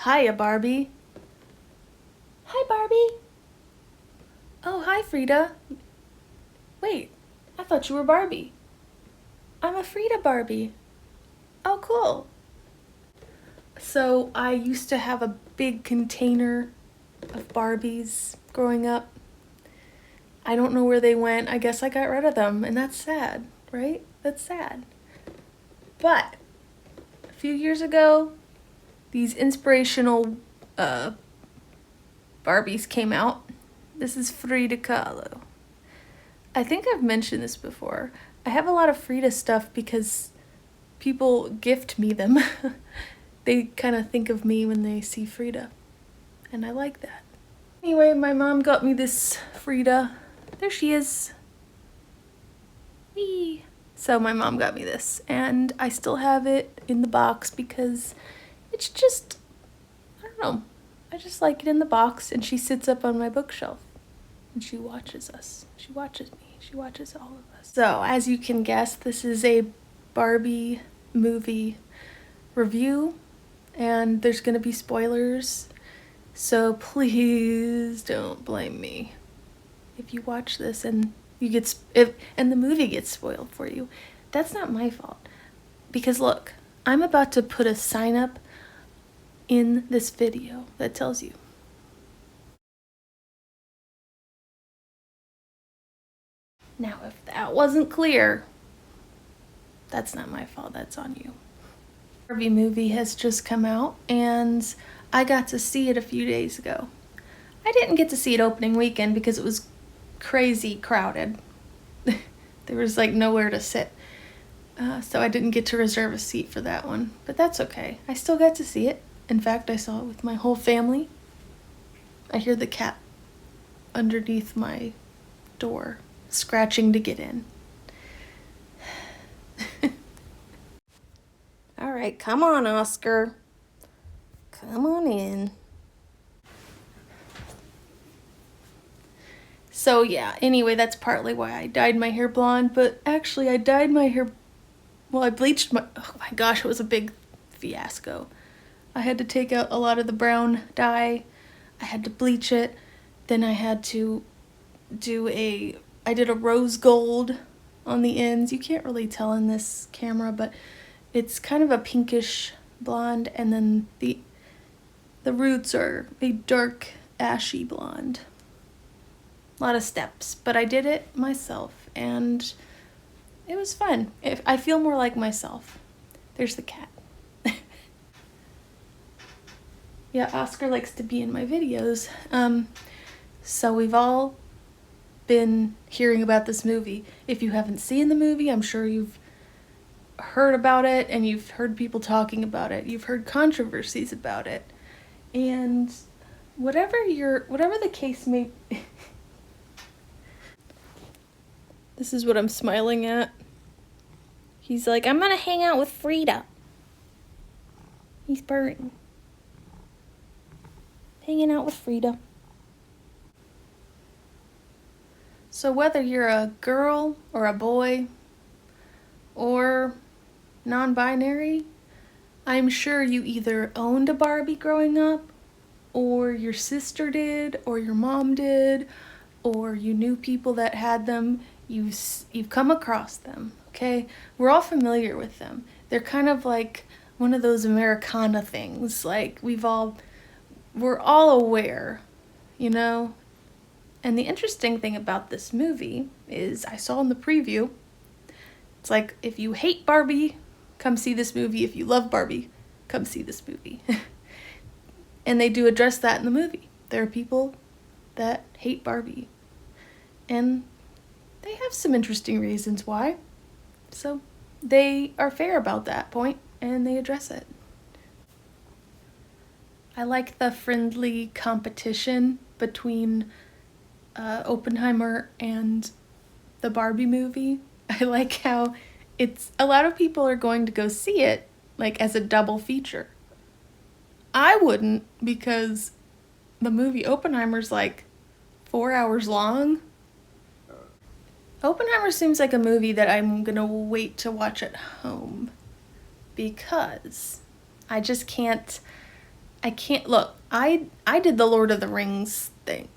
Hiya, Barbie. Hi, Barbie. Oh, hi, Frida. Wait, I thought you were Barbie. I'm a Frida Barbie. Oh, cool. So, I used to have a big container of Barbies growing up. I don't know where they went. I guess I got rid of them, and that's sad, right? That's sad. But, a few years ago, these inspirational Barbies came out. This is Frida Kahlo. I think I've mentioned this before. I have a lot of Frida stuff because people gift me them. They kind of think of me when they see Frida, and I like that. Anyway, my mom got me this Frida. There she is. Whee! So my mom got me this, and I still have it in the box because it's just, I don't know, I just like it in the box, and she sits up on my bookshelf, and she watches us. She watches me. She watches all of us. So, as you can guess, this is a Barbie movie review, and there's gonna be spoilers, so please don't blame me if you watch this and and the movie gets spoiled for you. That's not my fault, because look, I'm about to put a sign up in this video that tells you. Now, if that wasn't clear, that's not my fault, that's on you. Barbie movie has just come out, and I got to see it a few days ago. I didn't get to see it opening weekend because it was crazy crowded. There was like nowhere to sit. So I didn't get to reserve a seat for that one, but that's okay. I still got to see it. In fact, I saw it with my whole family. I hear the cat underneath my door scratching to get in. All right, come on, Oscar. Come on in. So yeah, anyway, that's partly why I dyed my hair blonde, but actually I dyed my hair, well, I bleached oh my gosh, it was a big fiasco. I had to take out a lot of the brown dye, I had to bleach it, then I had to I did a rose gold on the ends. You can't really tell in this camera, but it's kind of a pinkish blonde, and then the roots are a dark ashy blonde. A lot of steps, but I did it myself, and it was fun. I feel more like myself. There's the cat. Yeah, Oscar likes to be in my videos. So we've all been hearing about this movie. If you haven't seen the movie, I'm sure you've heard about it, and you've heard people talking about it. You've heard controversies about it. And whatever the case may be. This is what I'm smiling at. He's like, I'm gonna hang out with Frida. He's purring. Hanging out with Frida. So whether you're a girl or a boy or non-binary, I'm sure you either owned a Barbie growing up, or your sister did, or your mom did, or you knew people that had them. You've come across them, okay? We're all familiar with them. They're kind of like one of those Americana things. Like we're all aware, you know? And the interesting thing about this movie is I saw in the preview, it's like, if you hate Barbie, come see this movie. If you love Barbie, come see this movie. And they do address that in the movie. There are people that hate Barbie, and they have some interesting reasons why. So they are fair about that point, and they address it. I like the friendly competition between Oppenheimer and the Barbie movie. I like how a lot of people are going to go see it like as a double feature. I wouldn't, because the movie Oppenheimer's like 4 hours long. Oppenheimer seems like a movie that I'm gonna wait to watch at home, because I just can't I can't look. I did the Lord of the Rings thing.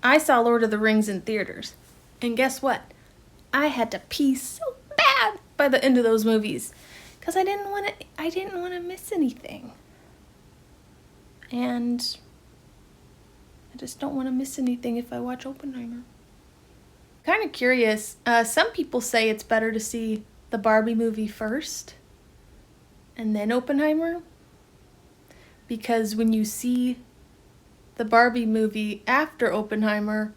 I saw Lord of the Rings in theaters. And guess what? I had to pee so bad by the end of those movies cuz I didn't want to miss anything. And I just don't want to miss anything if I watch Oppenheimer. Kind of curious. Some people say it's better to see the Barbie movie first and then Oppenheimer. Because when you see the Barbie movie after Oppenheimer,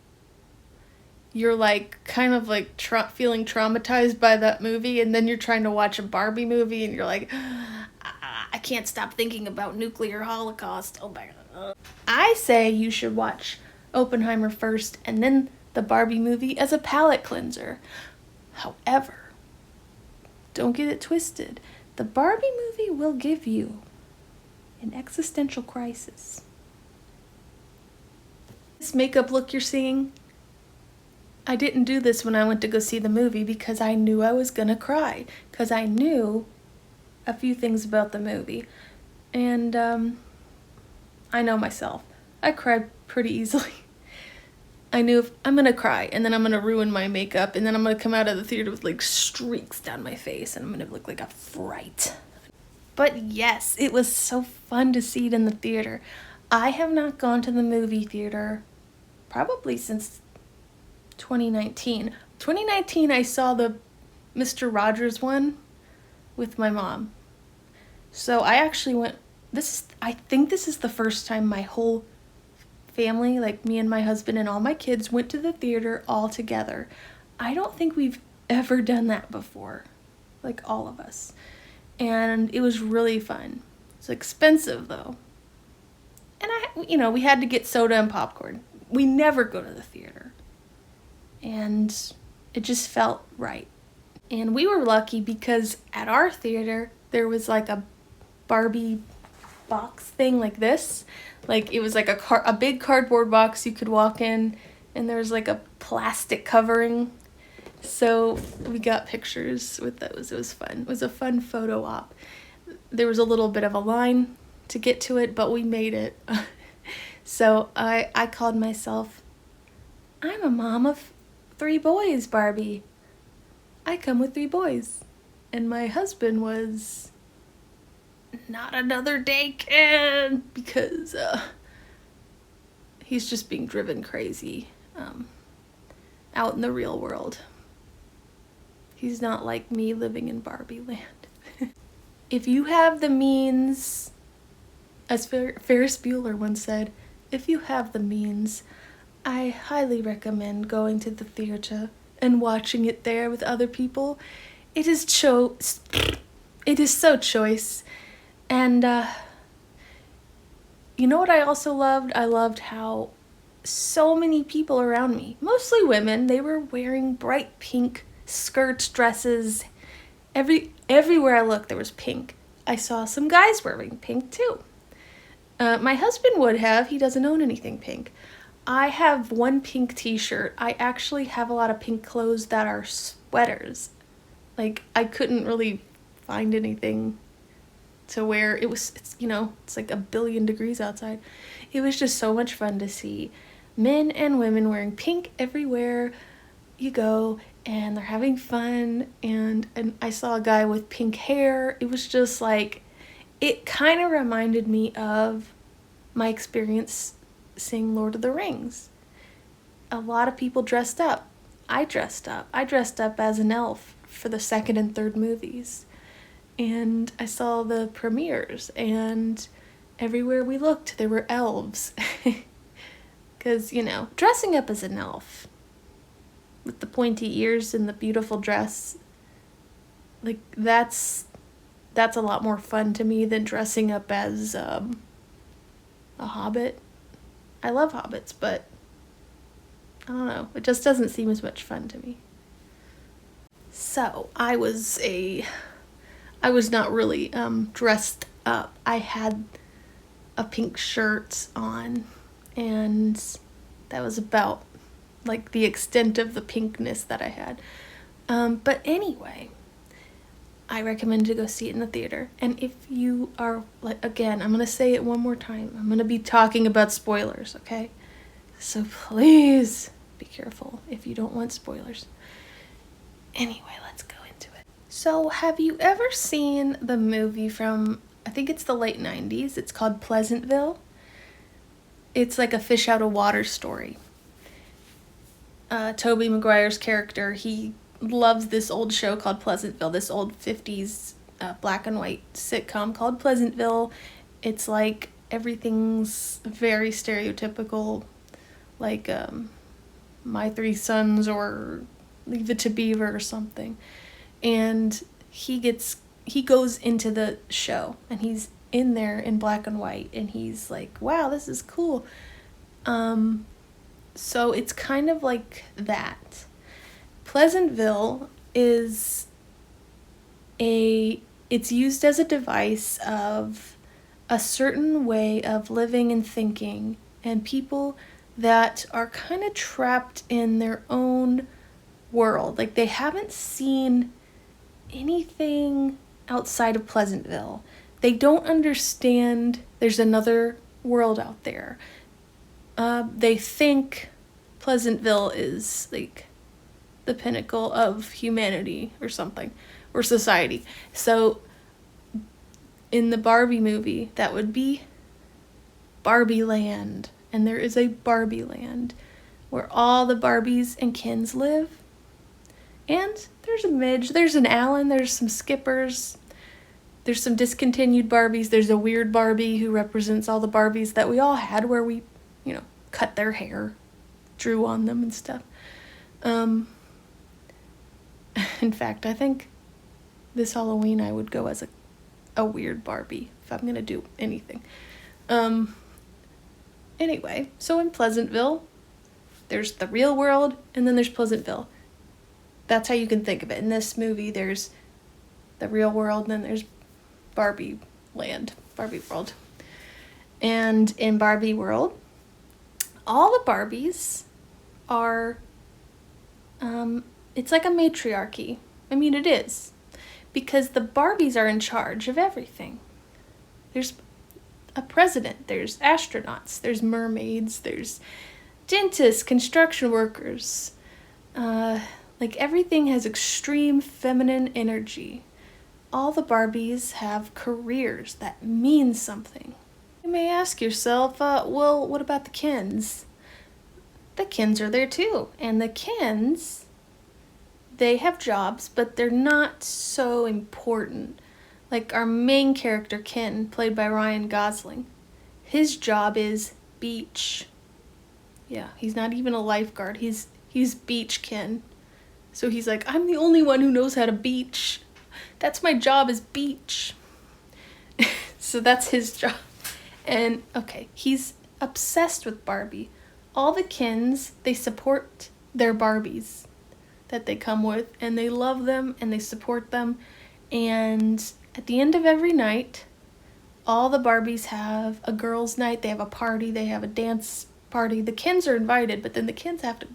you're like kind of like feeling traumatized by that movie, and then you're trying to watch a Barbie movie and you're like, I can't stop thinking about nuclear holocaust. Oh my god. I say you should watch Oppenheimer first and then the Barbie movie as a palate cleanser. However, don't get it twisted. The Barbie movie will give you an existential crisis. This makeup look you're seeing, I didn't do this when I went to go see the movie because I knew I was gonna cry. Because I knew a few things about the movie. And I know myself. I cried pretty easily. I knew if I'm gonna cry and then I'm gonna ruin my makeup and then I'm gonna come out of the theater with like streaks down my face and I'm gonna look like a fright. But yes, it was so fun to see it in the theater. I have not gone to the movie theater probably since 2019. 2019 I saw the Mr. Rogers one with my mom. So I actually went, I think this is the first time my whole family, like me and my husband and all my kids, went to the theater all together. I don't think we've ever done that before, like all of us. And it was really fun. It's expensive though. And we had to get soda and popcorn. We never go to the theater. And it just felt right. And we were lucky because at our theater, there was like a Barbie box thing like this. Like it was like a big cardboard box you could walk in, and there was like a plastic covering. So we got pictures with those. It was fun. It was a fun photo op. There was a little bit of a line to get to it, but we made it. So I called myself, I'm a mom of 3 boys, Barbie. I come with 3 boys. And my husband was, not another day, Ken, because he's just being driven crazy out in the real world. He's not like me living in Barbie land. If you have the means, as Ferris Bueller once said, if you have the means, I highly recommend going to the theater and watching it there with other people. It is so choice. And you know what I also loved? I loved how so many people around me, mostly women, they were wearing bright pink skirts, dresses. Everywhere I looked, there was pink. I saw some guys wearing pink too. My husband would have. He doesn't own anything pink. I have one pink t-shirt. I actually have a lot of pink clothes that are sweaters. Like, I couldn't really find anything to wear. It's like 1 billion degrees outside. It was just so much fun to see men and women wearing pink everywhere you go, and they're having fun. And I saw a guy with pink hair. It was just like, it kind of reminded me of my experience seeing Lord of the Rings. A lot of people dressed up. I dressed up. I dressed up as an elf for the 2nd and 3rd movies. And I saw the premieres, and everywhere we looked, there were elves. Because, dressing up as an elf with the pointy ears and the beautiful dress, like, that's a lot more fun to me than dressing up as a hobbit. I love hobbits, but I don't know. It just doesn't seem as much fun to me. So I was not really dressed up. I had a pink shirt on, and that was about like the extent of the pinkness that I had. But anyway, I recommend to go see it in the theater. And if you are, like, again, I'm going to say it one more time. I'm going to be talking about spoilers, okay? So please be careful if you don't want spoilers. Anyway, let's go into it. So, have you ever seen the movie from, I think it's the late 90s? It's called Pleasantville. It's like a fish out of water story. Tobey Maguire's character, he loves this old show called Pleasantville, this old 50s black and white sitcom called Pleasantville. It's like everything's very stereotypical, like My Three Sons or Leave It to Beaver or something. And he goes into the show and he's in there in black and white and he's like, wow, this is cool. So it's kind of like that. Pleasantville is it's used as a device of a certain way of living and thinking, and people that are kind of trapped in their own world. Like, they haven't seen anything outside of Pleasantville. They don't understand there's another world out there. They think Pleasantville is like the pinnacle of humanity or something, or society. So in the Barbie movie, that would be Barbie Land. And there is a Barbie Land where all the Barbies and Kens live. And there's a Midge, there's an Alan, there's some Skippers, there's some discontinued Barbies, there's a weird Barbie who represents all the Barbies that we all had, where we, cut their hair, drew on them and stuff. In fact, I think this Halloween I would go as a weird Barbie if I'm gonna do anything. Anyway, so in Pleasantville, there's the real world and then there's Pleasantville. That's how you can think of it. In this movie, there's the real world and then there's Barbie Land, Barbie World. And in Barbie World, all the Barbies are, it's like a matriarchy. I mean, it is. Because the Barbies are in charge of everything. There's a president, there's astronauts, there's mermaids, there's dentists, construction workers. Like, everything has extreme feminine energy. All the Barbies have careers that mean something. You may ask yourself, well, what about the Kens? The Kens are there too. And the Kens, they have jobs, but they're not so important. Like our main character, Ken, played by Ryan Gosling, his job is beach. Yeah, he's not even a lifeguard. He's beach Ken. So he's like, I'm the only one who knows how to beach. That's my job, is beach. So that's his job. And, okay, he's obsessed with Barbie. All the Kens, they support their Barbies that they come with, and they love them, and they support them. And at the end of every night, all the Barbies have a girls' night, they have a party, they have a dance party. The Kens are invited, but then the Kens have to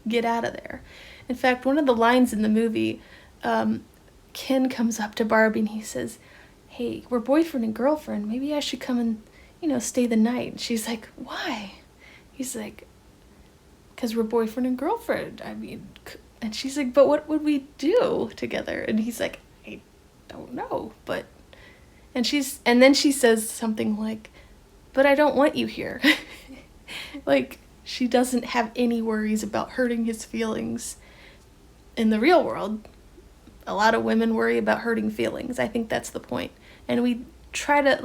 get out of there. In fact, one of the lines in the movie, Ken comes up to Barbie and he says, hey, we're boyfriend and girlfriend. Maybe I should come and, stay the night. And she's like, why? He's like, because we're boyfriend and girlfriend. I mean, and she's like, but what would we do together? And he's like, I don't know, but, and then she says something like, but I don't want you here. Like, she doesn't have any worries about hurting his feelings. In the real world, a lot of women worry about hurting feelings. I think that's the point. And we try to,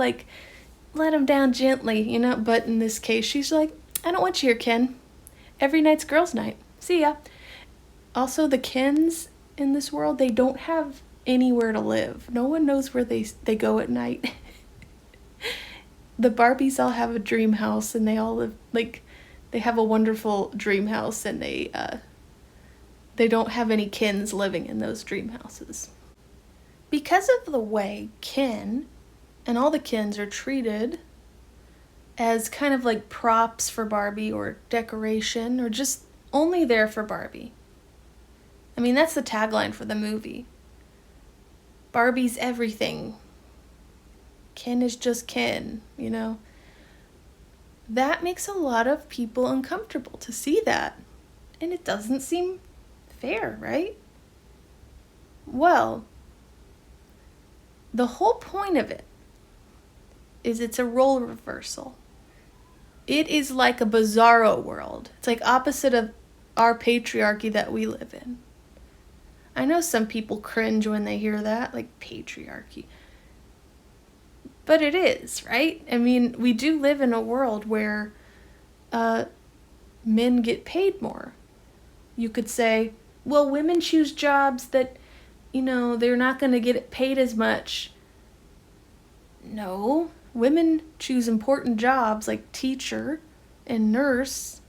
let him down gently, but in this case, she's like, I don't want you here, Ken. Every night's girls' night. See ya. Also, the Kens in this world, they don't have anywhere to live. No one knows where they go at night. The Barbies all have a dream house, and they all live, they have a wonderful dream house, and they don't have any Kens living in those dream houses. Because of the way Ken and all the Kens are treated as kind of like props for Barbie or decoration or just only there for Barbie. I mean, that's the tagline for the movie. Barbie's everything. Ken is just Ken, That makes a lot of people uncomfortable to see that. And it doesn't seem fair, right? Well, the whole point of it is it's a role reversal. It is like a bizarro world. It's like opposite of our patriarchy that we live in. I know some people cringe when they hear that, like patriarchy. But it is, right? I mean, we do live in a world where men get paid more. You could say, well, women choose jobs that, they're not going to get paid as much. No, women choose important jobs like teacher and nurse,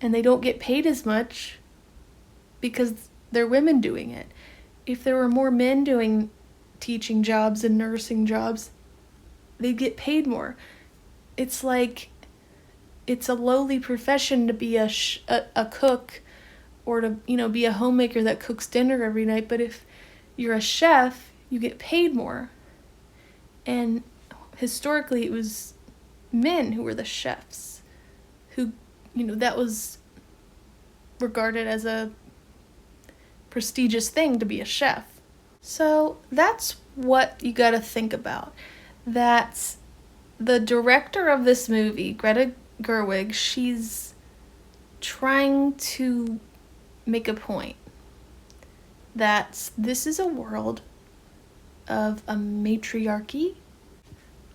and they don't get paid as much because they're women doing it. If there were more men doing teaching jobs and nursing jobs, they'd get paid more. It's like it's a lowly profession to be a cook or to, be a homemaker that cooks dinner every night. But if you're a chef, you get paid more. And historically, it was men who were the chefs who, that was regarded as a prestigious thing to be a chef. So that's what you got to think about. That the director of this movie, Greta Gerwig, she's trying to make a point that this is a world of a matriarchy.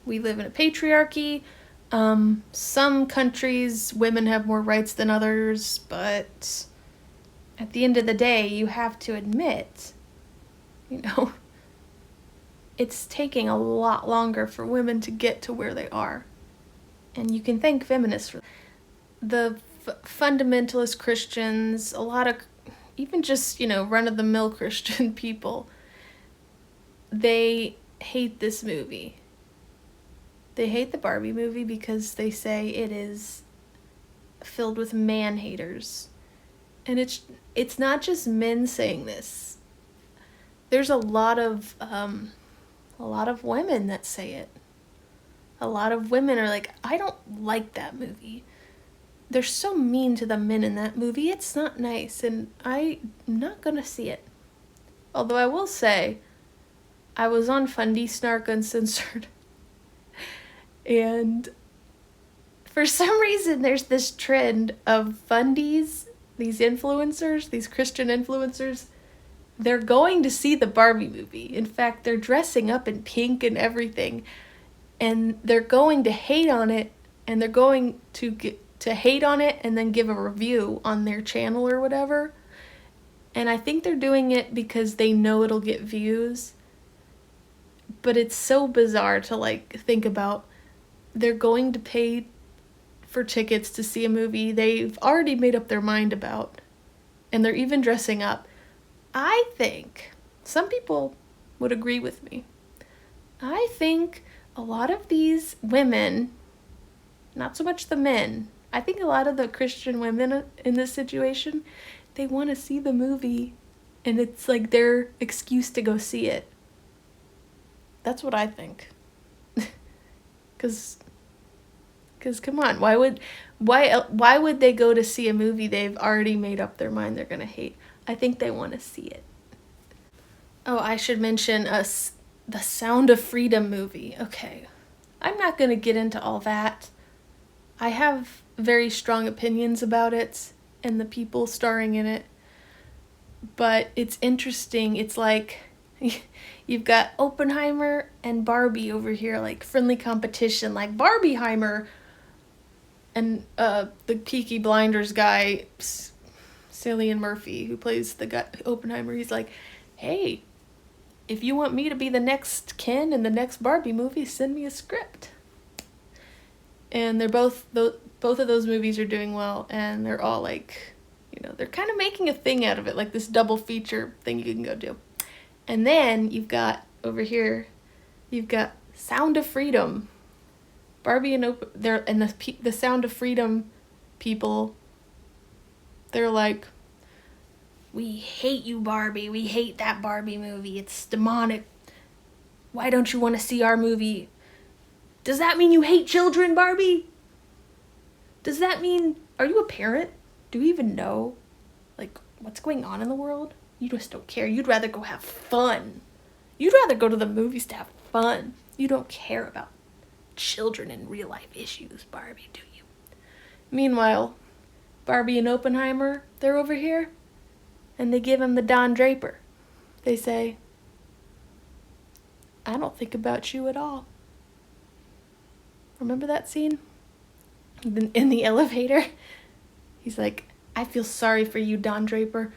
We live in a patriarchy. Some countries, women have more rights than others, but at the end of the day, you have to admit, it's taking a lot longer for women to get to where they are. And you can thank feminists for the fundamentalist Christians, a lot of, even just, run-of-the-mill Christian people, they hate this movie. They hate the Barbie movie because they say it is filled with man-haters. And it's not just men saying this. There's a lot of women that say it. A lot of women are like, I don't like that movie. They're so mean to the men in that movie. It's not nice, and I'm not gonna see it. Although I will say, I was on Fundy Snark Uncensored, and for some reason there's this trend of fundies, these influencers, these Christian influencers, they're going to see the Barbie movie. In fact, they're dressing up in pink and everything, and they're going to hate on it, and they're going to hate on it and then give a review on their channel or whatever. And I think they're doing it because they know it'll get views. But it's so bizarre to think about. They're going to pay for tickets to see a movie they've already made up their mind about. And they're even dressing up. I think some people would agree with me. I think a lot of these women, not so much the men, I think a lot of the Christian women in this situation, they want to see the movie, and it's like their excuse to go see it. That's what I think. Cause come on, why would they go to see a movie they've already made up their mind they're gonna hate? I think they want to see it. Oh, I should mention the Sound of Freedom movie. Okay, I'm not gonna get into all that. I have very strong opinions about it and the people starring in it, but it's interesting. It's like you've got Oppenheimer and Barbie over here, like friendly competition, like Barbieheimer and the Peaky Blinders guy, Cillian Murphy, who plays the guy Oppenheimer. He's like, hey, if you want me to be the next Ken in the next Barbie movie, send me a script. And they're both of those movies are doing well, and they're all they're kind of making a thing out of it, like this double feature thing you can go do. And then you've got over here, you've got Sound of Freedom. Barbie and the Sound of Freedom people, they're like, We hate you, Barbie. We hate that Barbie movie. It's demonic. Why don't you want to see our movie? Does that mean you hate children, Barbie? Does that mean, are you a parent? Do you even know, like, what's going on in the world? You just don't care. You'd rather go have fun. You'd rather go to the movies to have fun. You don't care about children and real life issues, Barbie, do you? Meanwhile, Barbie and Oppenheimer, they're over here, and they give him the Don Draper. They say, I don't think about you at all. Remember that scene? In the elevator? He's like, I feel sorry for you, Don Draper.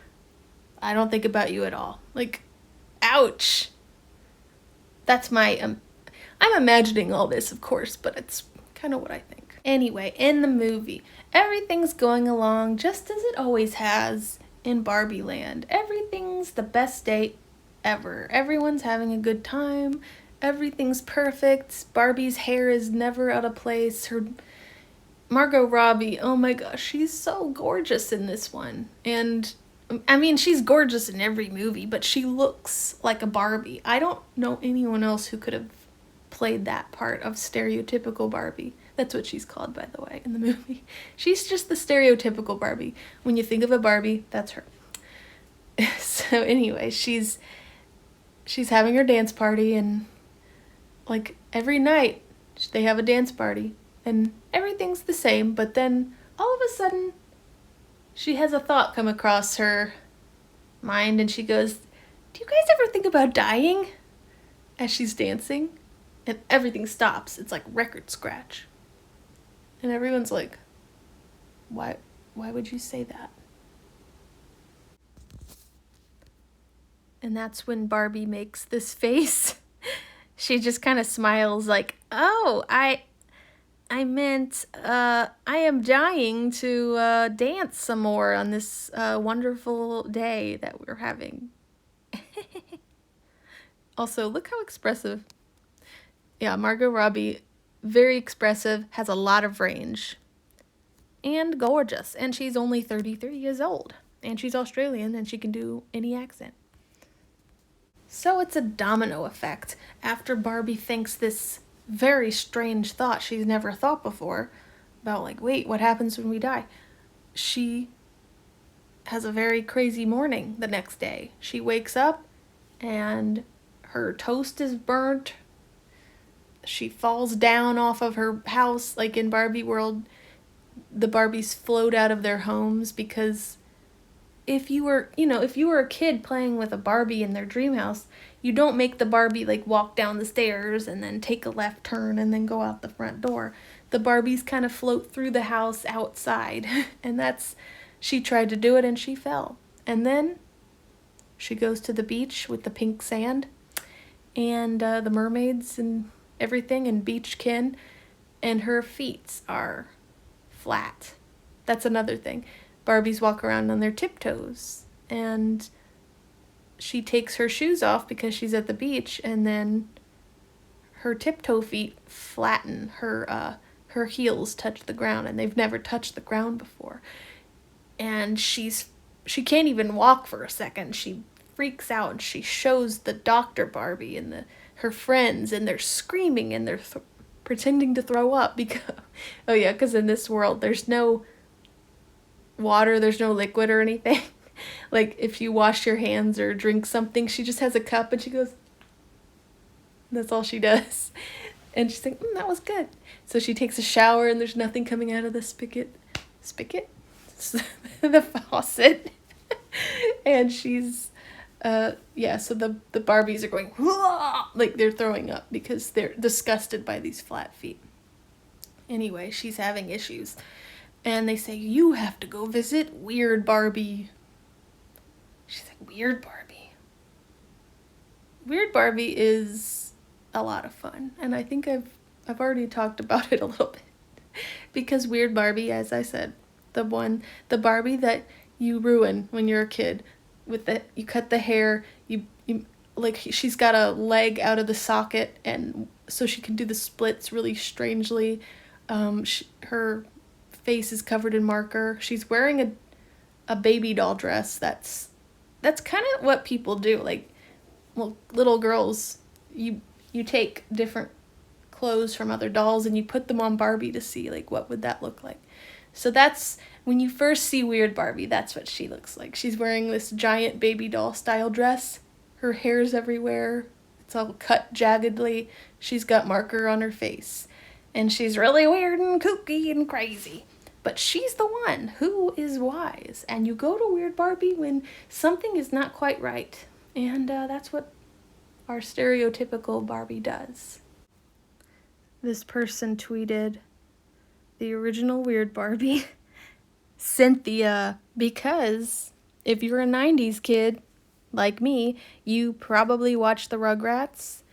I don't think about you at all. Like, ouch. That's my, I'm imagining all this, of course, but it's kind of what I think. Anyway, in the movie, everything's going along just as it always has in Barbie Land. Everything's the best day ever. Everyone's having a good time. Everything's perfect. Barbie's hair is never out of place. Her Margot Robbie, oh my gosh, she's so gorgeous in this one. And I mean, she's gorgeous in every movie, but she looks like a Barbie. I don't know anyone else who could have played that part of stereotypical Barbie. That's what she's called, by the way, in the movie. She's just the stereotypical Barbie. When you think of a Barbie, that's her. So anyway, she's having her dance party, and like every night they have a dance party and everything's the same, but then all of a sudden she has a thought come across her mind and she goes, do you guys ever think about dying? As she's dancing, and everything stops. It's like record scratch. And everyone's like, why would you say that? And that's when Barbie makes this face. She just kind of smiles like, oh, I meant, I am dying to dance some more on this wonderful day that we're having. Also, look how expressive. Yeah, Margot Robbie, very expressive, has a lot of range. And gorgeous. And she's only 33 years old. And she's Australian and she can do any accent. So it's a domino effect. After Barbie thinks this very strange thought she's never thought before about, like, wait, what happens when we die? She has a very crazy morning the next day. She wakes up and her toast is burnt. She falls down off of her house. Like in Barbie world, the Barbies float out of their homes because if you were a kid playing with a Barbie in their dream house, you don't make the Barbie like walk down the stairs and then take a left turn and then go out the front door. The Barbies kind of float through the house outside. And she tried to do it and she fell. And then she goes to the beach with the pink sand and the mermaids and everything and beach kin, and her feet are flat. That's another thing. Barbies walk around on their tiptoes, and she takes her shoes off because she's at the beach, and then her tiptoe feet flatten. Her heels touch the ground, and they've never touched the ground before. And she can't even walk for a second. She freaks out, and she shows the Dr. Barbie and her friends, and they're screaming, and they're pretending to throw up because in this world there's no water, there's no liquid or anything. Like if you wash your hands or drink something, she just has a cup and she goes, that's all she does. And she's like, that was good. So she takes a shower and there's nothing coming out of the spigot? The faucet. And she's so the Barbies are going, like they're throwing up because they're disgusted by these flat feet. Anyway, she's having issues. And they say, you have to go visit Weird Barbie. She's like, Weird Barbie? Weird Barbie is a lot of fun. And I think I've already talked about it a little bit. Because Weird Barbie, as I said, the Barbie that you ruin when you're a kid. You cut the hair, you like she's got a leg out of the socket, and so she can do the splits really strangely. Her face is covered in marker. She's wearing a baby doll dress that's that's kind of what people do. Like, well, little girls, you take different clothes from other dolls and you put them on Barbie to see, like, what would that look like. So that's, when you first see Weird Barbie, that's what she looks like. She's wearing this giant baby doll style dress. Her hair's everywhere. It's all cut jaggedly. She's got marker on her face. And she's really weird and kooky and crazy. But she's the one who is wise. And you go to Weird Barbie when something is not quite right. And that's what our stereotypical Barbie does. This person tweeted, the original Weird Barbie, Cynthia, because if you're a 90s kid, like me, you probably watched the Rugrats,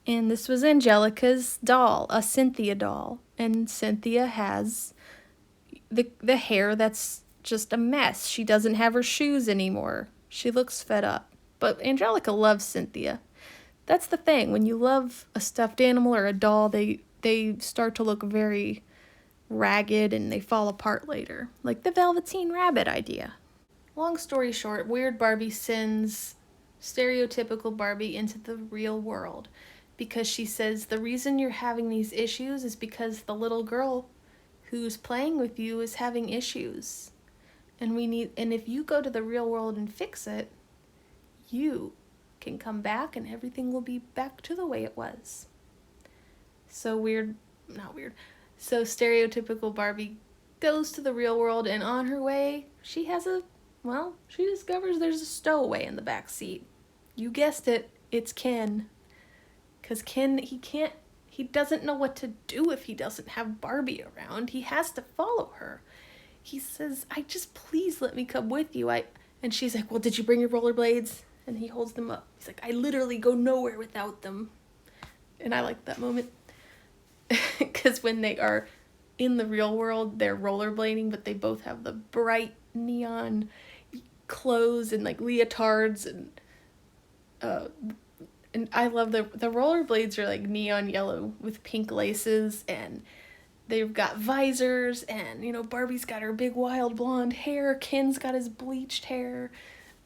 and this was Angelica's doll, a Cynthia doll, and Cynthia has the hair that's just a mess. She doesn't have her shoes anymore. She looks fed up, but Angelica loves Cynthia. That's the thing, when you love a stuffed animal or a doll, they start to look very ragged and they fall apart later, like the Velveteen Rabbit idea. Long story short, Weird Barbie sends stereotypical Barbie into the real world because she says the reason you're having these issues is because the little girl who's playing with you is having issues. And if you go to the real world and fix it, you can come back and everything will be back to the way it was. So stereotypical Barbie goes to the real world, and on her way, she discovers there's a stowaway in the back seat. You guessed it, it's Ken. Because Ken, he doesn't know what to do if he doesn't have Barbie around. He has to follow her. He says, please let me come with you. And she's like, well, did you bring your rollerblades? And he holds them up. He's like, I literally go nowhere without them. And I like that moment. Because when they are in the real world, they're rollerblading, but they both have the bright neon clothes and like leotards, and I love the rollerblades are like neon yellow with pink laces, and they've got visors, and Barbie's got her big wild blonde hair, Ken's got his bleached hair.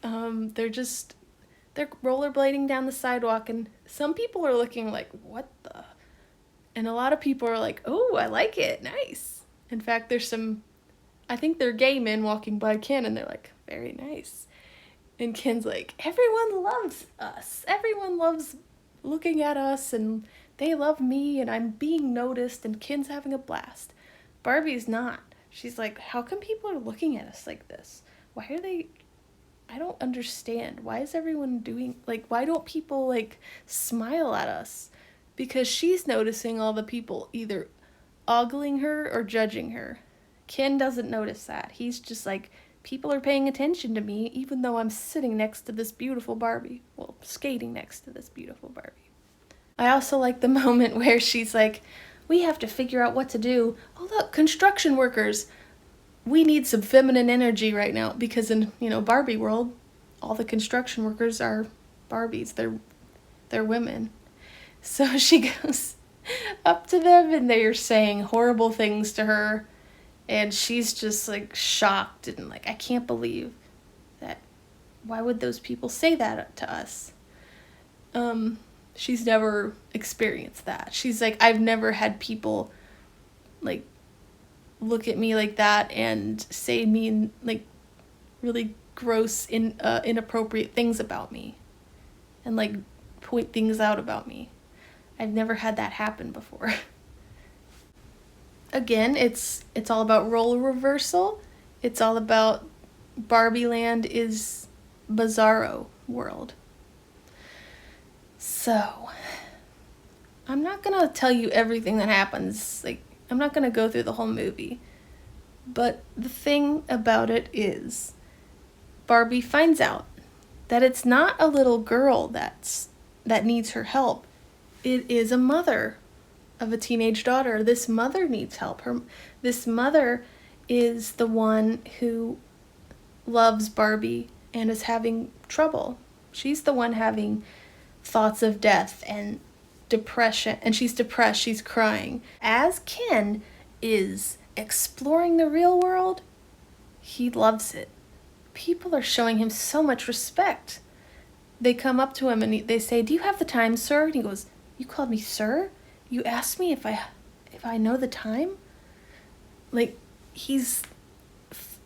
They're rollerblading down the sidewalk, and some people are looking like, what the? And a lot of people are like, oh, I like it, nice. In fact, I think they're gay men walking by Ken, and they're like, very nice. And Ken's like, everyone loves us. Everyone loves looking at us, and they love me, and I'm being noticed, and Ken's having a blast. Barbie's not. She's like, how come people are looking at us like this? Why are they... I don't understand. Why is everyone doing... why don't people, smile at us? Because she's noticing all the people either ogling her or judging her. Ken doesn't notice that. He's just like, people are paying attention to me even though I'm sitting next to this beautiful Barbie. Well, skating next to this beautiful Barbie. I also like the moment where she's like, we have to figure out what to do. Oh, look, construction workers. We need some feminine energy right now because in, Barbie world, all the construction workers are Barbies. They're women. So she goes up to them and they're saying horrible things to her. And she's just shocked and I can't believe that. Why would those people say that to us? She's never experienced that. She's like, I've never had people look at me like that and say mean, really gross, inappropriate things about me. And point things out about me. I've never had that happen before. Again, it's all about role reversal. It's all about Barbie Land is Bizarro world. So, I'm not going to tell you everything that happens. I'm not going to go through the whole movie. But the thing about it is, Barbie finds out that it's not a little girl that needs her help. It is a mother of a teenage daughter. This mother needs help. This mother is the one who loves Barbie and is having trouble. She's the one having thoughts of death and depression, and she's depressed, she's crying. As Ken is exploring the real world, he loves it. people are showing him so much respect. They come up to him and they say, "Do you have the time, sir?" And he goes, "You called me sir? You asked me if I know the time?" Like, he's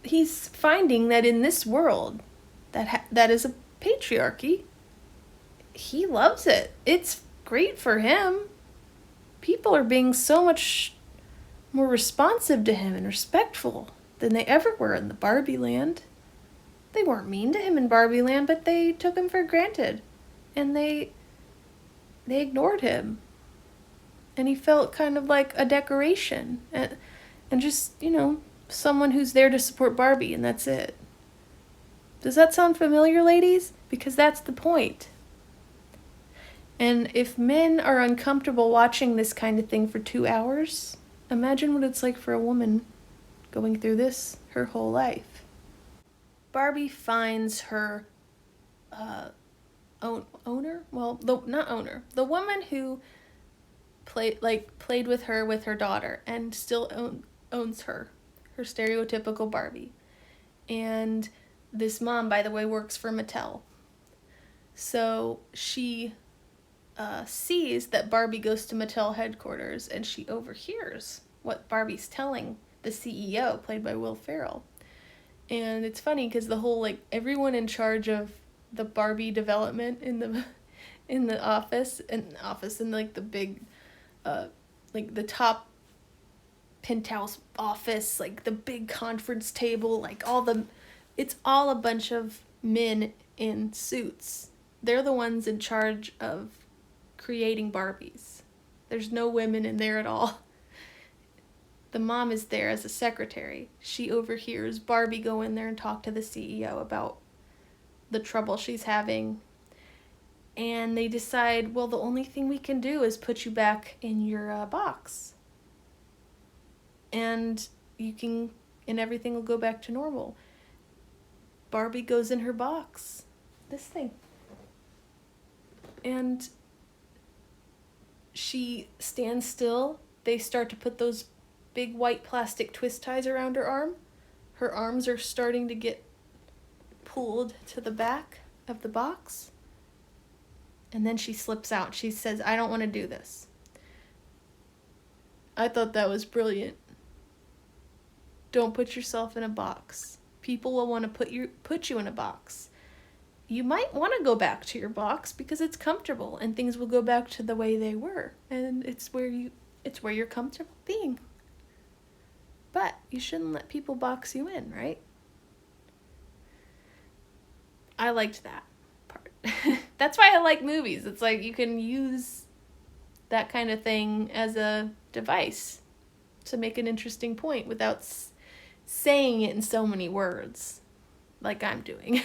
finding that in this world that is a patriarchy, he loves it. It's great for him. People are being so much more responsive to him and respectful than they ever were in the Barbie land. They weren't mean to him in Barbie land, but they took him for granted. And they ignored him. And he felt kind of like a decoration. And just, someone who's there to support Barbie, and that's it. Does that sound familiar, ladies? Because that's the point. And if men are uncomfortable watching this kind of thing for 2 hours, imagine what it's like for a woman going through this her whole life. Barbie finds her owner? Well, not owner. The woman who played with her daughter and still owns her stereotypical Barbie. And this mom, by the way, works for Mattel. So she sees that Barbie goes to Mattel headquarters, and she overhears what Barbie's telling the CEO, played by Will Ferrell. And it's funny because the whole, everyone in charge of the Barbie development in the office, in the big, the top penthouse office, the big conference table, it's all a bunch of men in suits. They're the ones in charge of creating Barbies. There's no women in there at all. The mom is there as a secretary. She overhears Barbie go in there and talk to the CEO about the trouble she's having. And they decide, well, the only thing we can do is put you back in your box. And everything will go back to normal. Barbie goes in her box. This thing. And she stands still. They start to put those big white plastic twist ties around her arm. Her arms are starting to get pulled to the back of the box. And then she slips out. She says, "I don't want to do this." I thought that was brilliant. Don't put yourself in a box. People will want to put you in a box. You might want to go back to your box because it's comfortable and things will go back to the way they were. And it's where you're comfortable being. But you shouldn't let people box you in, right? I liked that part. That's why I like movies. It's like you can use that kind of thing as a device to make an interesting point without saying it in so many words like I'm doing.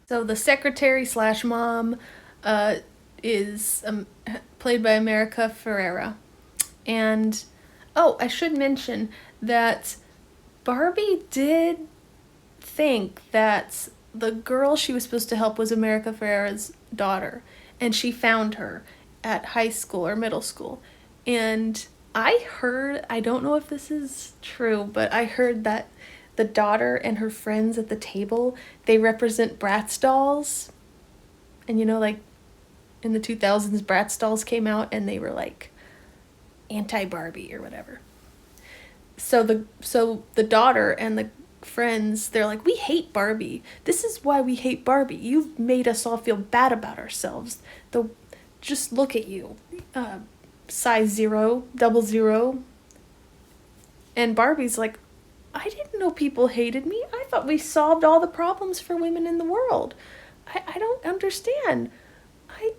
So the secretary/mom is played by America Ferrera. And, I should mention that Barbie did think that the girl she was supposed to help was America Ferrera's daughter. And she found her at high school or middle school. And I don't know if this is true, but I heard that the daughter and her friends at the table, they represent Bratz dolls. And in the 2000s, Bratz dolls came out and they were anti-Barbie or whatever. So the daughter and the friends, they're like, "We hate Barbie. This is why we hate Barbie. You've made us all feel bad about ourselves. Just look at you. Size 0, 00. And Barbie's like, "I didn't know people hated me. I thought we solved all the problems for women in the world. I don't understand.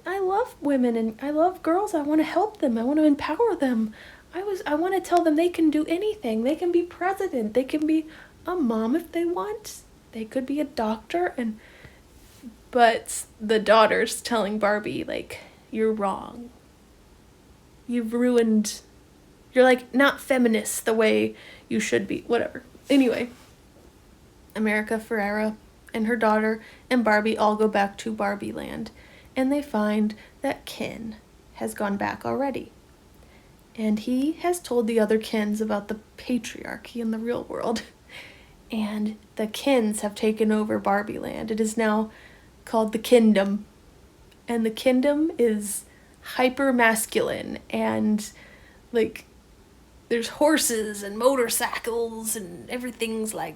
I love women and I love girls. I want to help them. I want to empower them. I want to tell them they can do anything. They can be president. They can be a mom if they want. They could be a doctor." But the daughter's telling Barbie, "You're wrong. You've ruined, you're not feminist the way you should be," whatever. Anyway, America Ferrera and her daughter and Barbie all go back to Barbie land, and they find that Ken has gone back already. And he has told the other Kens about the patriarchy in the real world. and the Kens have taken over Barbie Land. It is now called the Kingdom, and the Kingdom is hyper masculine, and like there's horses and motorcycles and everything's like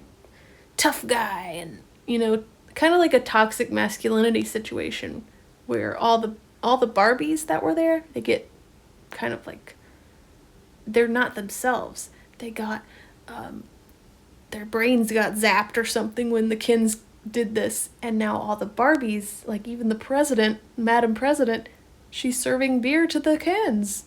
tough guy, and kind of like a toxic masculinity situation where all the Barbies that were there, they get kind of like they're not themselves. They got their brains got zapped or something when the Kens did this, and now all the Barbies, like even the president, Madam President, she's serving beer to the Kens.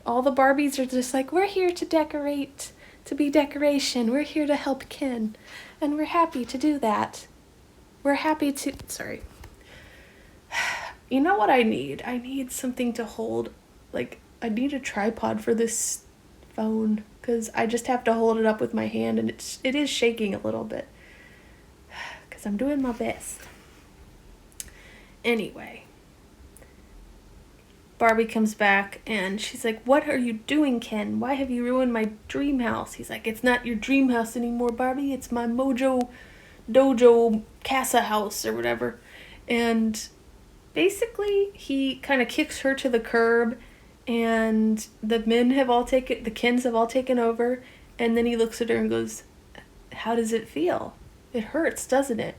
All the Barbies are just like, we're here to decorate, to be decoration. We're here to help Ken, and we're happy to do that. We're happy to... Sorry. You know what I need? I need something to hold. Like, I need a tripod for this phone, because I just have to hold it up with my hand, and it is shaking a little bit. Because I'm doing my best. Anyway. Barbie comes back, and she's like, what are you doing, Ken? Why have you ruined my dream house? He's like, it's not your dream house anymore, Barbie. It's my Mojo Dojo Casa house or whatever. And basically, he kind of kicks her to the curb, and the Kens have all taken over, and then he looks at her and goes, how does it feel? It hurts, doesn't it?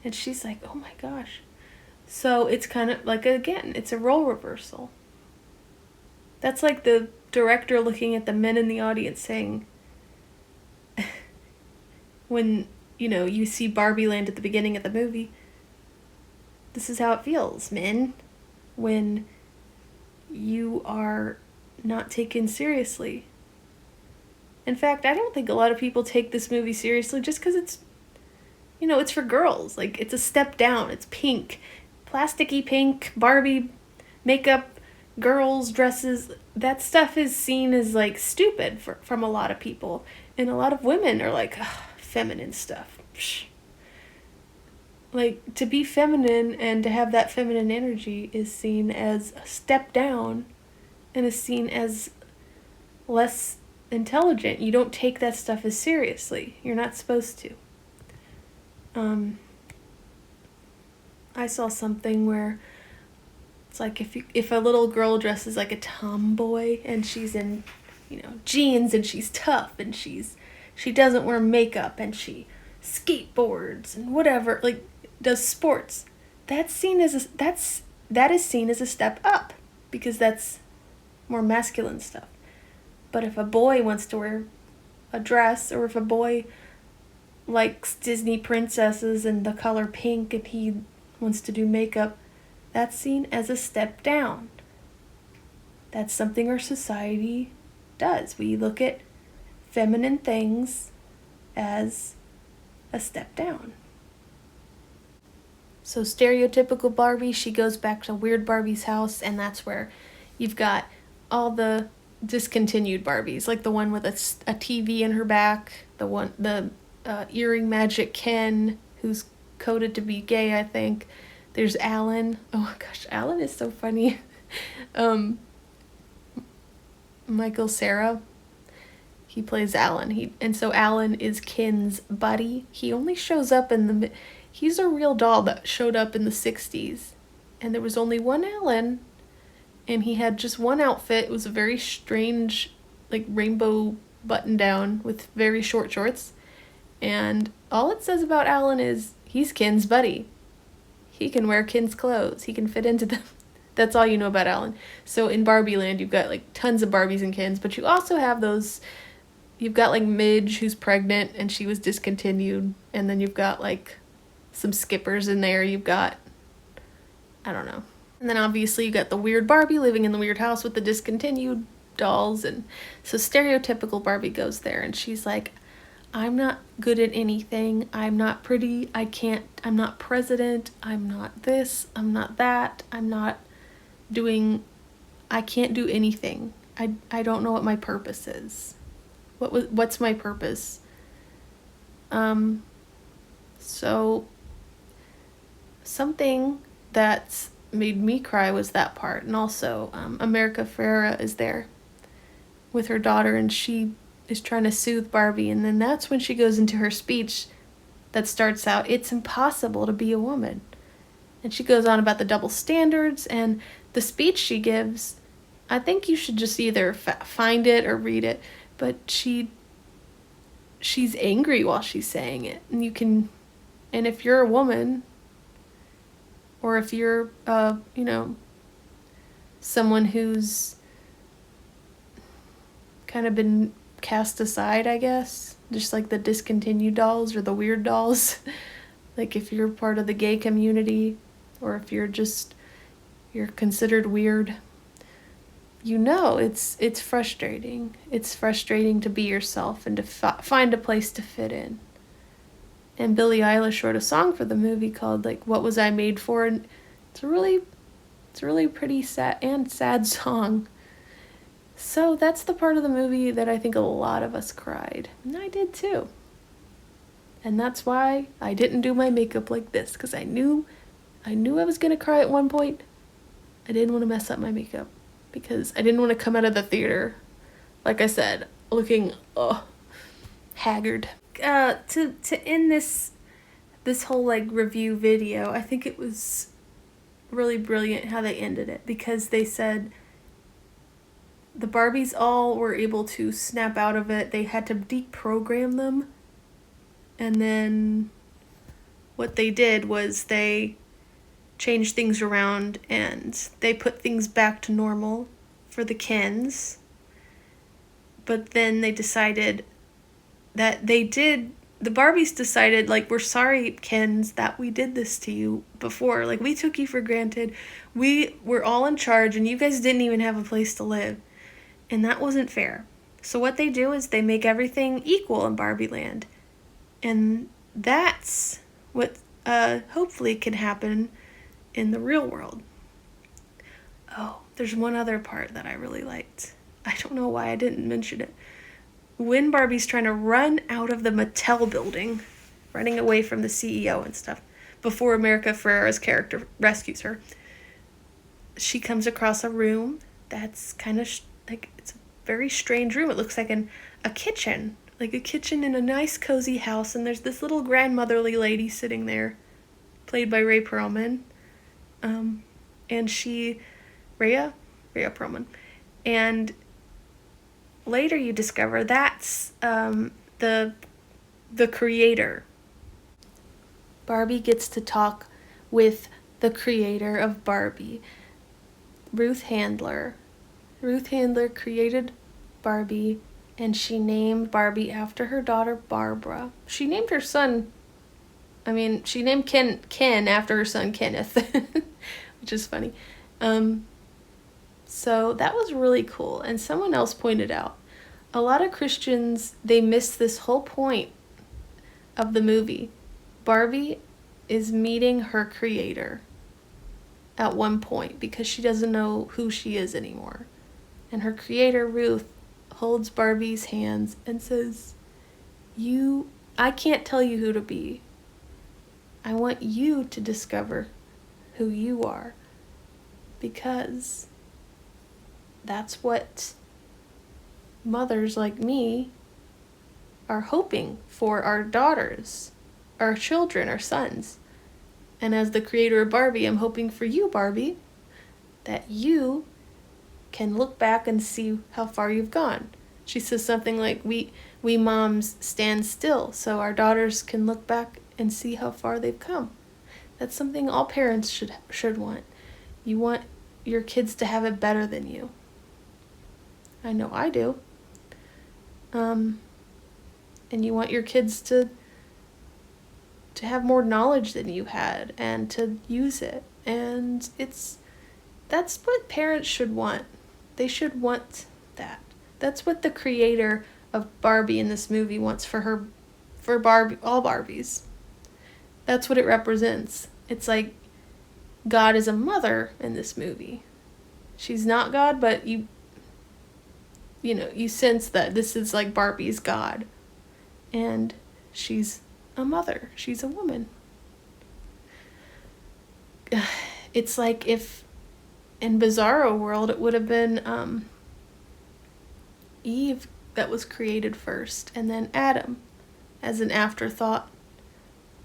And she's like, oh my gosh. So it's kind of like, again, it's a role reversal. That's like the director looking at the men in the audience saying, when, you see Barbie Land at the beginning of the movie, this is how it feels, men, when you are not taken seriously. In fact, I don't think a lot of people take this movie seriously just because it's, it's for girls. Like, it's a step down. It's pink. Plasticky pink, Barbie makeup, girls' dresses. That stuff is seen as, like, stupid from a lot of people. And a lot of women are like, feminine stuff. Psh. Like, to be feminine and to have that feminine energy is seen as a step down and is seen as less intelligent. You don't take that stuff as seriously. You're not supposed to. I saw something where it's like if a little girl dresses like a tomboy and she's in, jeans and she's tough and she doesn't wear makeup and she skateboards and whatever, like does sports, that is seen as a step up because that's more masculine stuff. But if a boy wants to wear a dress, or if a boy likes Disney princesses and the color pink and he wants to do makeup, that's seen as a step down. That's something our society does. We look at feminine things as a step down. So stereotypical Barbie, she goes back to Weird Barbie's house, and that's where you've got all the discontinued Barbies, like the one with a TV in her back, the earring magic Ken, who's coded to be gay, I think. There's Alan. Oh my gosh, Alan is so funny. Michael Cera, he plays Alan. So Alan is Ken's buddy. He only shows up he's a real doll that showed up in the 60s. And there was only one Alan, and he had just one outfit. It was a very strange, like, rainbow button down with very short shorts. And all it says about Alan is he's Ken's buddy. He can wear Ken's clothes. He can fit into them. That's all you know about Alan. So in Barbie Land, you've got, like, tons of Barbies and Kens, but you also have you've got, like, Midge, who's pregnant, and she was discontinued, and then you've got, like, some skippers in there. You've got, I don't know. And then obviously you got the weird Barbie living in the weird house with the discontinued dolls, and so stereotypical Barbie goes there, and she's like, I'm not good at anything. I'm not pretty. I'm not president. I'm not this. I'm not that. I can't do anything. I don't know what my purpose is. What's my purpose? So something that's made me cry was that part. And also, America Ferrera is there with her daughter, and she is trying to soothe Barbie, and then that's when she goes into her speech that starts out, "It's impossible to be a woman." And she goes on about the double standards, and the speech she gives, I think you should just either find it or read it, but she's angry while she's saying it. And if you're a woman, or if you're, someone who's kind of been cast aside, I guess, just like the discontinued dolls or the weird dolls, like if you're part of the gay community, or if you're considered weird, it's frustrating. It's frustrating to be yourself and to find a place to fit in. And Billie Eilish wrote a song for the movie called like "What Was I Made For?" and it's a really pretty sad song. So that's the part of the movie that I think a lot of us cried, and I did too. And that's why I didn't do my makeup like this, because I knew I was gonna cry at one point. I didn't want to mess up my makeup because I didn't want to come out of the theater, like I said, looking haggard. To end this whole like review video, I think it was really brilliant how they ended it, because they said the Barbies all were able to snap out of it. They had to deprogram them, and then what they did was they changed things around and they put things back to normal for the Kens. But then they decided that the Barbies decided, like, "We're sorry, Kens, that we did this to you before. Like, we took you for granted. We were all in charge and you guys didn't even have a place to live. And that wasn't fair." So what they do is they make everything equal in Barbie Land. And that's what hopefully can happen in the real world. Oh, there's one other part that I really liked. I don't know why I didn't mention it. When Barbie's trying to run out of the Mattel building, running away from the CEO and stuff, before America Ferrera's character rescues her, she comes across a room that's kind of it's a very strange room. It looks like a kitchen, like a kitchen in a nice cozy house, and there's this little grandmotherly lady sitting there, played by Rhea Perlman. And Rhea Perlman. And later you discover that's the creator. Barbie gets to talk with the creator of Barbie, Ruth Handler. Ruth Handler created Barbie, and she named Barbie after her daughter Barbara. She named her son, she named Ken after her son Kenneth, which is funny. So that was really cool. And someone else pointed out, a lot of Christians, they miss this whole point of the movie. Barbie is meeting her creator at one point because she doesn't know who she is anymore. And her creator, Ruth, holds Barbie's hands and says, I can't tell you who to be. I want you to discover who you are, because that's what mothers like me are hoping for our daughters, our children, our sons. And as the creator of Barbie, I'm hoping for you, Barbie, that you can look back and see how far you've gone. She says something like, we moms stand still so our daughters can look back and see how far they've come. That's something all parents should want. You want your kids to have it better than you. I know I do. And you want your kids to have more knowledge than you had and to use it. And that's what parents should want. They should want that. That's what the creator of Barbie in this movie wants for Barbie, all Barbies. That's what it represents. It's like God is a mother in this movie. She's not God, but you sense that this is like Barbie's God. And she's a mother. She's a woman. It's like if in Bizarro World it would have been Eve that was created first, and then Adam as an afterthought.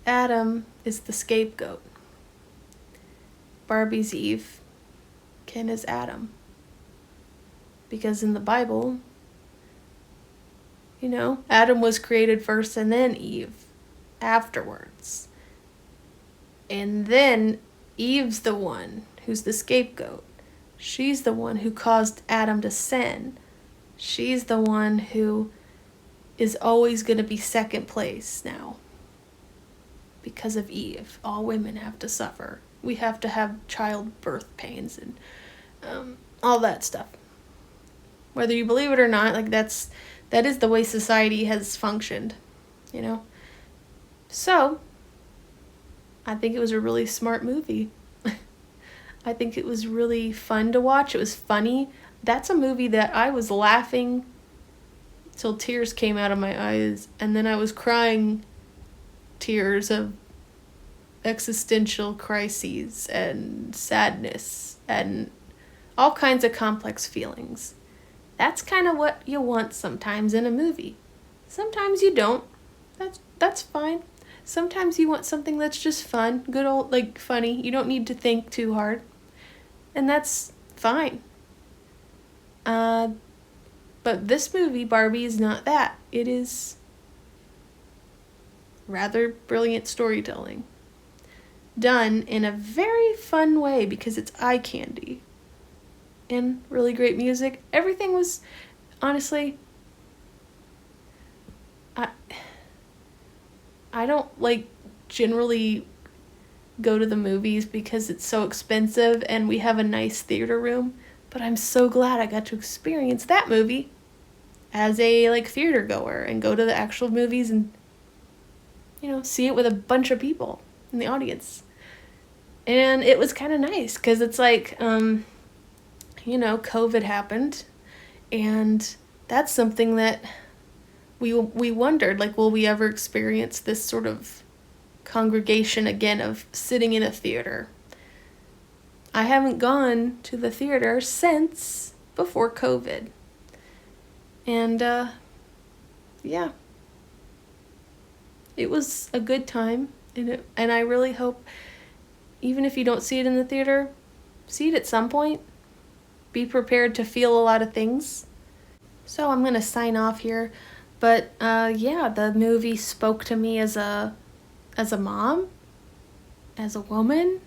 Adam is the scapegoat. Barbie's Eve, Ken is Adam. Because in the Bible, Adam was created first and then Eve afterwards. And then Eve's the one who's the scapegoat. She's the one who caused Adam to sin. She's the one who is always going to be second place now. Because of Eve, all women have to suffer. We have to have childbirth pains and all that stuff. Whether you believe it or not, that is the way society has functioned, So, I think it was a really smart movie. I think it was really fun to watch. It was funny. That's a movie that I was laughing till tears came out of my eyes, and then I was crying tears of existential crises and sadness and all kinds of complex feelings. That's kind of what you want sometimes in a movie. Sometimes you don't. That's fine. Sometimes you want something that's just fun, good old, funny. You don't need to think too hard. And that's fine. But this movie, Barbie, is not that. It is rather brilliant storytelling. Done in a very fun way because it's eye candy. And really great music. Everything was, honestly, I don't generally go to the movies because it's so expensive and we have a nice theater room, but I'm so glad I got to experience that movie as a theater goer and go to the actual movies and see it with a bunch of people in the audience. And it was kind of nice because it's COVID happened, and that's something that we wondered, will we ever experience this sort of congregation again of sitting in a theater? I haven't gone to the theater since before COVID. And, yeah. It was a good time, and I really hope, even if you don't see it in the theater, see it at some point. Be prepared to feel a lot of things. So I'm going to sign off here. But, the movie spoke to me as a mom, as a woman,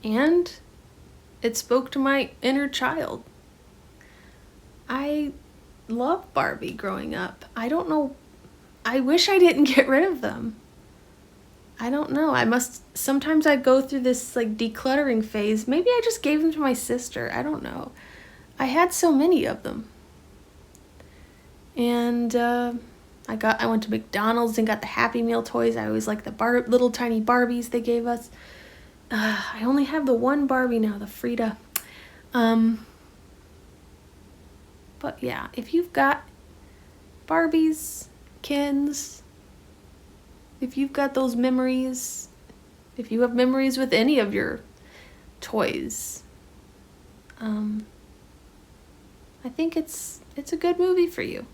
and it spoke to my inner child. I loved Barbie growing up. I don't know. I wish I didn't get rid of them. I don't know. Sometimes I go through this decluttering phase. Maybe I just gave them to my sister. I don't know. I had so many of them. And I went to McDonald's and got the Happy Meal toys. I always liked the little tiny Barbies they gave us. I only have the one Barbie now, the Frida. But yeah, if you've got Barbies, Kens, if you've got those memories, if you have memories with any of your toys, I think it's a good movie for you.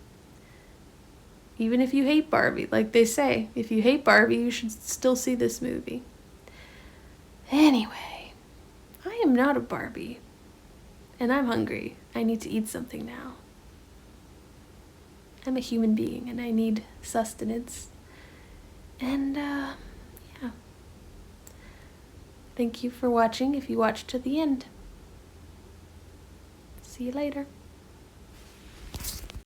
Even if you hate Barbie, like they say, if you hate Barbie, you should still see this movie. Anyway, I am not a Barbie, and I'm hungry. I need to eat something now. I'm a human being, and I need sustenance. And, yeah. Thank you for watching if you watched to the end. See you later.